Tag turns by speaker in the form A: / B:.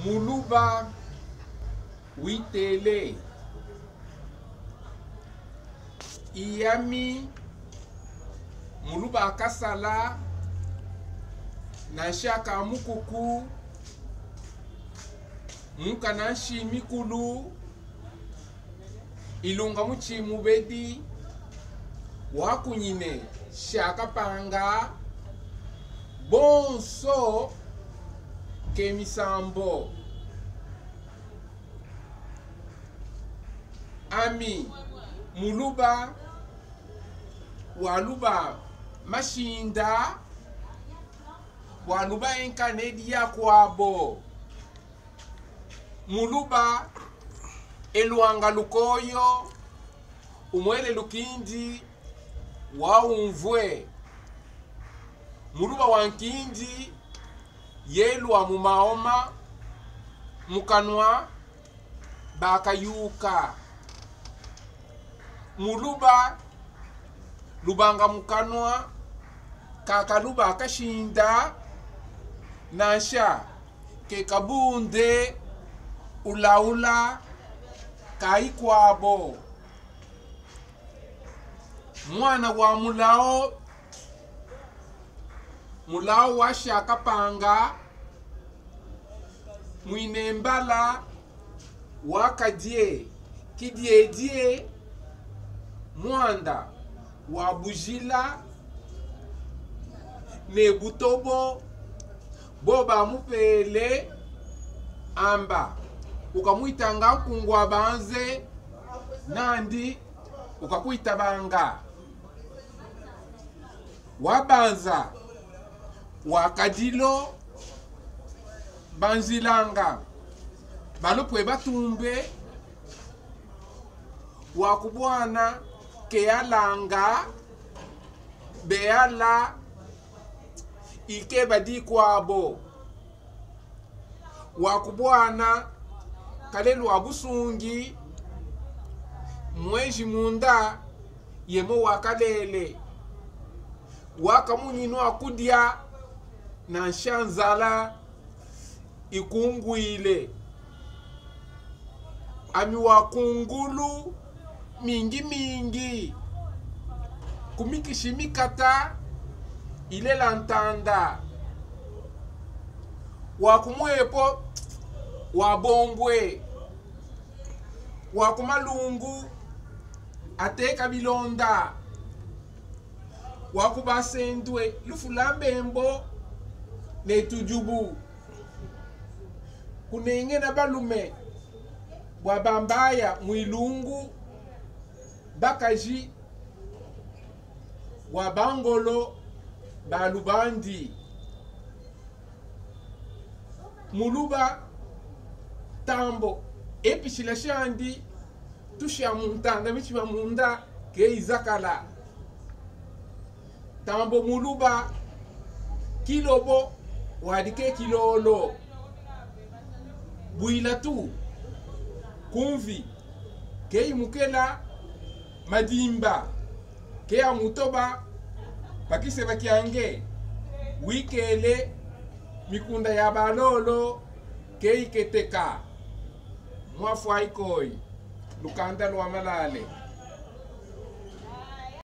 A: Muluba witele iyami muluba akasala na shaka mukuku muka na shimikulu ilunga muchimu bedi wakunyine shaka panga bonso kemisambo ami muluba waluba mashinda waluba enkanedi ya kwabo muluba eluanga lukoyo umwele lukindi waumvwe muluba wankindi yelwa mumaoma mukanwa bakayuka muluba lubanga mukanwa kakaluba akashinda nasha ke kabunde ulaula kaikwabo mwana wa mulao washa kapanga mwine mbala wakadie kidiedie mwanda wa bujila ne butobo boba mupele amba ukamuitanga kungwa banze nandi ukakuita banga wabanza wakadilo banzilanga balopwe batumbe wakubwana keyalanga beala ike badi kwabo wakubwana kalelu abusungi mweji munda yemo wakalele wakamunyinu akudya na nshanzala ikungwile ami wakungulu mingi kumikishimikata ile lantanda wakumwepo wabombwe wakumalungu ateka bilonda wakubasendwe lufulambembo netujubu kunenge na balume wabambaya mwilungu bakaji wabangolo balubandi muluba tambo epishila shandi tushia muntanga michiba munda ke izakala tambo muluba kilobo wadike kilolo builatu kumvi ke imukela madimba ke amutoba bakise bakiange wikele mikunda ya balolo ke iketeka mwafu aikoi lukanda lwa malale